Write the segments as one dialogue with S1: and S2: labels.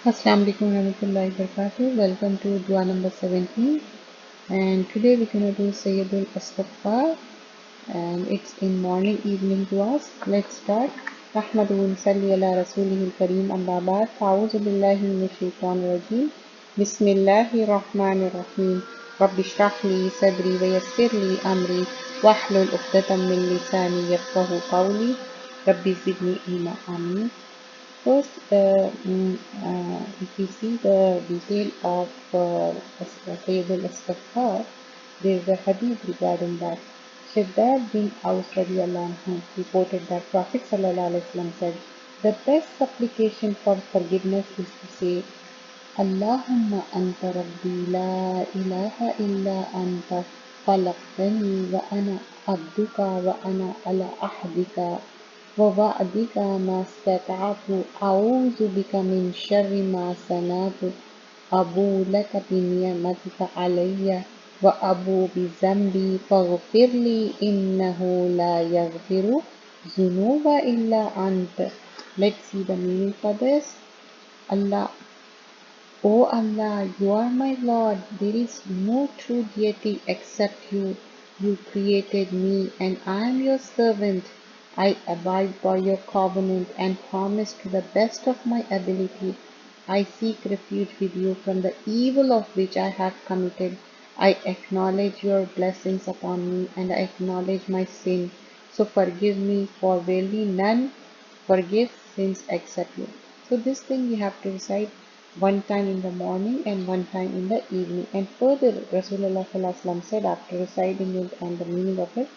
S1: Assalamu alaikum warahmatullahi wabarakatuh. Welcome to dua number 17, and today we're going to do SAYUDUL ASTAGFAAR, and it's in morning evening duas. Let's start. Ahmadu salli ala rasulihil kareem amma ba'd. A'udhu billahi minash shaitanir rajim. Bismillahir rahmanir rahim. Rabbi shrah li sadri wa yassir li amri wahlul 'uqdatam min lisani yafqahu qawli. Rabbi zidni ilma. Amin. First, if we see the detail of Sayyidul Istighfar, there is a hadith regarding that. Shaddad bin Aus radiallahu anhu reported that Prophet sallallahu alaihi wasallam said, the best supplication for forgiveness is to say, Allahumma anta rabbi la ilaha illa anta khalaqtani wa ana abduka wa ana ala ahdika ووعدك ما استطعت أعوذ بك من شر ما صنعت أبو لك بنعمتك علي وأبو بذنبي فاغفر لي إنه لا يغفر الذنوب إلا أنت. Let's see the meaning for this. Allah, O Allah, you are my Lord. There is no true deity except you. You created me and I am your servant. I abide by your covenant and promise to the best of my ability. I seek refuge with you from the evil of which I have committed. I acknowledge your blessings upon me and I acknowledge my sin. So forgive me, for verily none forgives sins except you. So this thing you have to recite one time in the morning and one time in the evening. And further, Rasulullah sallallahu alaihi wasallam said after reciting it and the meaning of it,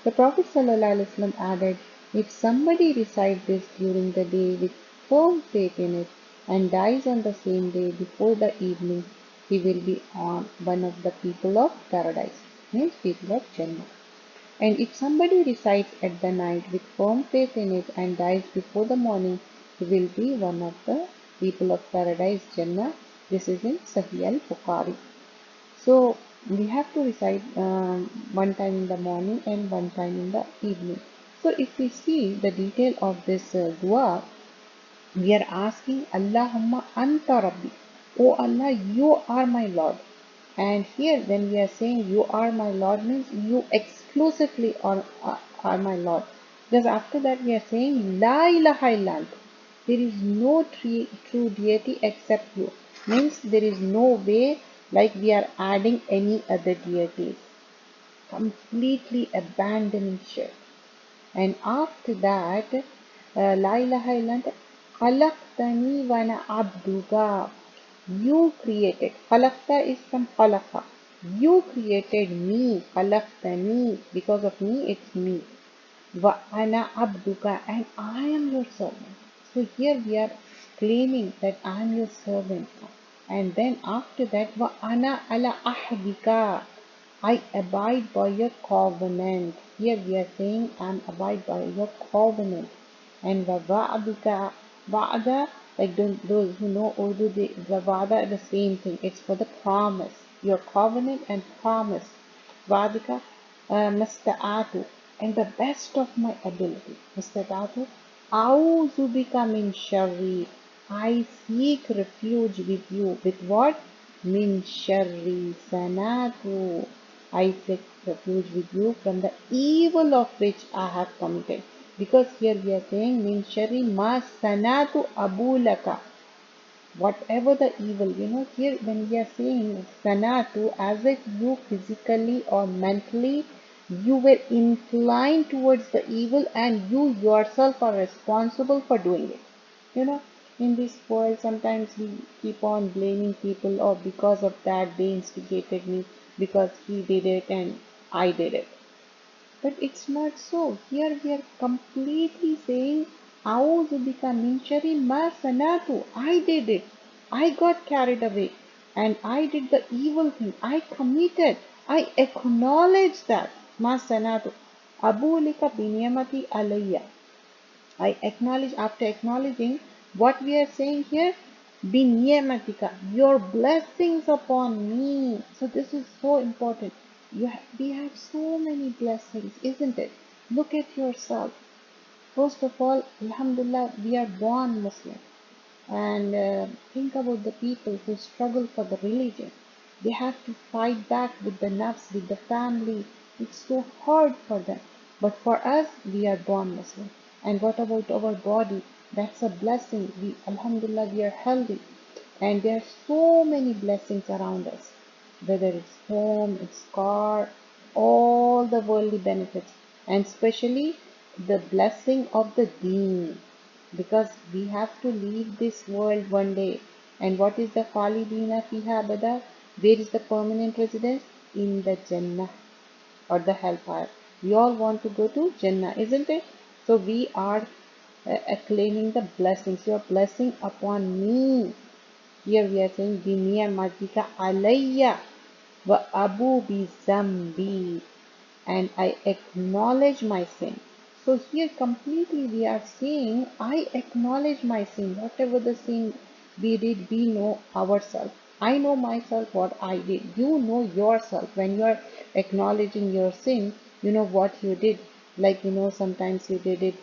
S1: the Prophet ﷺ added, if somebody recites this during the day with firm faith in it and dies on the same day before the evening, he will be on one of the people of paradise, means people of Jannah. And if somebody recites at the night with firm faith in it and dies before the morning, he will be one of the people of paradise, Jannah. This is in Sahih al-Bukhari. So we have to recite one time in the morning and one time in the evening. So if we see the detail of this dua, we are asking Allahumma anta rabbi. Oh Allah, you are my Lord. And here when we are saying you are my Lord means you exclusively are my Lord. Because after that we are saying La ilaha illallah. There is no true deity except you. Means there is no way like we are adding any other deities. Completely abandoning shirk. And after that, La ilaha illallah, khalaqtani wa ana abduka. You created. Khalaqta is from khalaqa. You created me. Khalaqtani. Because of me, it's me. Wa ana abduka. And I am your servant. So here we are claiming that I am your servant. And then after that, wa ana ala ahdika. I abide by your covenant. Here we are saying I abide by your covenant. And va'adika, va'ada, like those who know Urdu, the va'ada the same thing. It's for the promise. Your covenant and promise. Va'adika, masta'atu, and the best of my ability. Masta'atu, a'udhu bika min sharri. I seek refuge with you. With what? Min sharri sanatu. I seek refuge with you from the evil of which I have committed. Because here we are saying min sharri ma sanatu abulaka. Whatever the evil, here when we are saying sanatu, as if you physically or mentally you were inclined towards the evil and you yourself are responsible for doing it. In this world, sometimes we keep on blaming people, or because of that they instigated me, because he did it and I did it. But it's not so. Here we are completely saying, A'udhu bika min sharri ma sanatu. I did it. I got carried away. And I did the evil thing. I committed. I acknowledge that. Ma sanatu. Abu lika biniyamati alayya. I acknowledge, after acknowledging what we are saying here, binyamatika, your blessings upon me. So this is so important. We have so many blessings, isn't it? Look at yourself. First of all, alhamdulillah, we are born Muslim. And think about the people who struggle for the religion. They have to fight back with the nafs, with the family. It's so hard for them. But for us, we are born Muslim. And what about our body? That's a blessing. We, Alhamdulillah, we are healthy. And there are so many blessings around us, whether it's home, it's car, all the worldly benefits, and especially the blessing of the deen, because we have to leave this world one day. And what is the Khalidina fiha abada? Where is the permanent residence? In the Jannah or the hellfire. We all want to go to Jannah, isn't it? So we are claiming the blessings. Your blessing upon me. Here we are saying, Biniya alayya wa abu bi zambi, and I acknowledge my sin. So here completely we are saying, I acknowledge my sin. Whatever the sin we did, we know ourselves. I know myself what I did. You know yourself. When you are acknowledging your sin, you know what you did. Like, sometimes you did it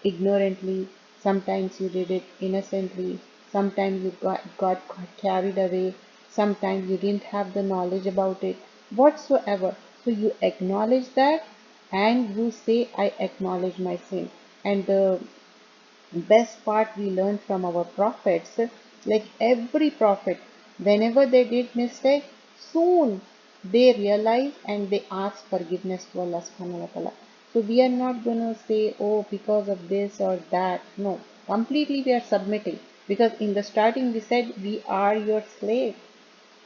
S1: ignorantly, sometimes you did it innocently, sometimes you got carried away, sometimes you didn't have the knowledge about it, whatsoever. So you acknowledge that and you say, I acknowledge my sin. And the best part we learn from our prophets, like every prophet, whenever they did mistake, soon they realize and they ask forgiveness to Allah subhanahu wa ta'ala. So we are not gonna say, oh, because of this or that. No, completely we are submitting, because in the starting we said we are your slave,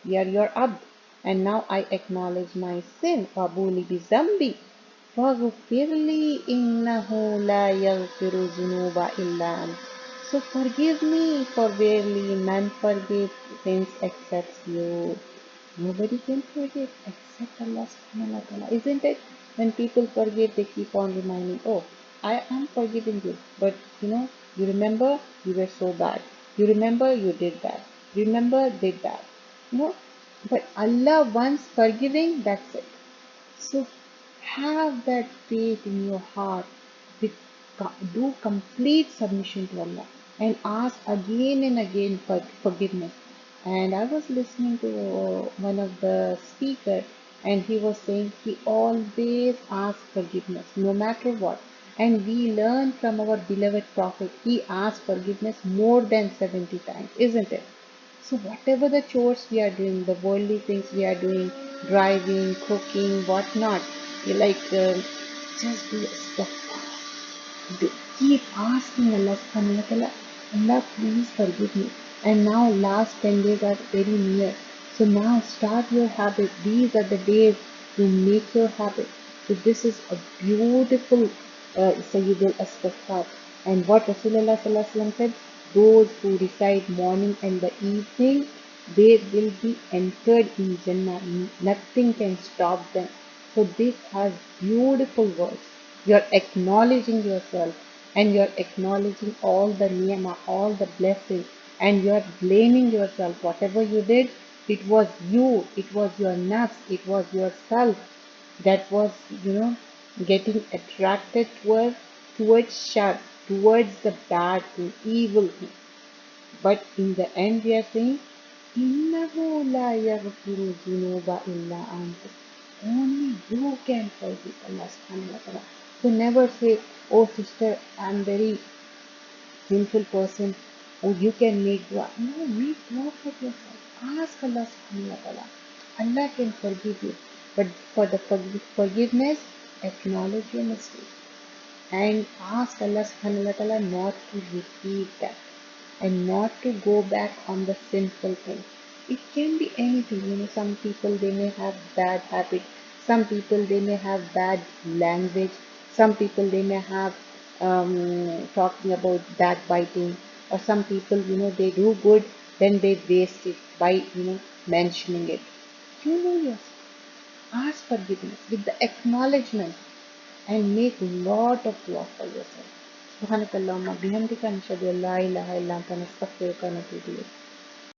S1: we are your abd, and now I acknowledge my sin. Qabuli bi zambi فاغفر لي إنه لا يغفر الذنوب إلا أنت. So forgive me, for verily none forgive sins except you. Nobody can forgive except Allah subhanahu wa ta'ala. Isn't it? When people forgive, they keep on reminding, oh, I am forgiving you. But you remember you were so bad. You remember you did that. Remember did that. You know, but Allah once forgiving, that's it. So have that faith in your heart. Do complete submission to Allah and ask again and again for forgiveness. And I was listening to one of the speakers, and he was saying he always asks forgiveness no matter what. And we learn from our beloved Prophet, he asked forgiveness more than 70 times, isn't it? So whatever the chores we are doing, the worldly things we are doing, driving, cooking, whatnot, you like just do stuff. Keep asking Allah subhanahu wa ta'ala, Allah please forgive me. And now last 10 days are very near. So now start your habit. These are the days to make your habit. So this is a beautiful SAYUDUL ASTAGFAAR. And what Rasulullah sallallahu alaihi wasallam said, those who recite morning and the evening, they will be entered in Jannah. Nothing can stop them. So this has beautiful words. You're acknowledging yourself, and you're acknowledging all the niyama, all the blessings, and you're blaming yourself. Whatever you did, it was you, it was your nafs, it was yourself that was, getting attracted towards shar, towards the bad thing, evil thing. But in the end, we are saying, إِنَّهُ لَا يَغْفِرُ الذُّنُوبَ إِلَّا أَنْتَ. Only you can forgive Allah subhanahu wa ta'ala. So never say, oh sister, I'm very sinful person. Oh, you can make dua. No, make dua for yourself. Ask Allah subhanahu wa ta'ala. Allah can forgive you. But for the forgiveness, acknowledge your mistake. And ask Allah subhanahu wa ta'ala not to repeat that, and not to go back on the sinful thing. It can be anything. Some people, they may have bad habit. Some people, they may have bad language. Some people, they may have talking about backbiting. Or some people, they do good, then they waste it by, mentioning it. You know yourself. Ask forgiveness with the acknowledgement, and make lot of dua for yourself. سبحانك اللهم بحمدك نشهد أن لا إله إلا أنت نستغفرك ونتوب إليك.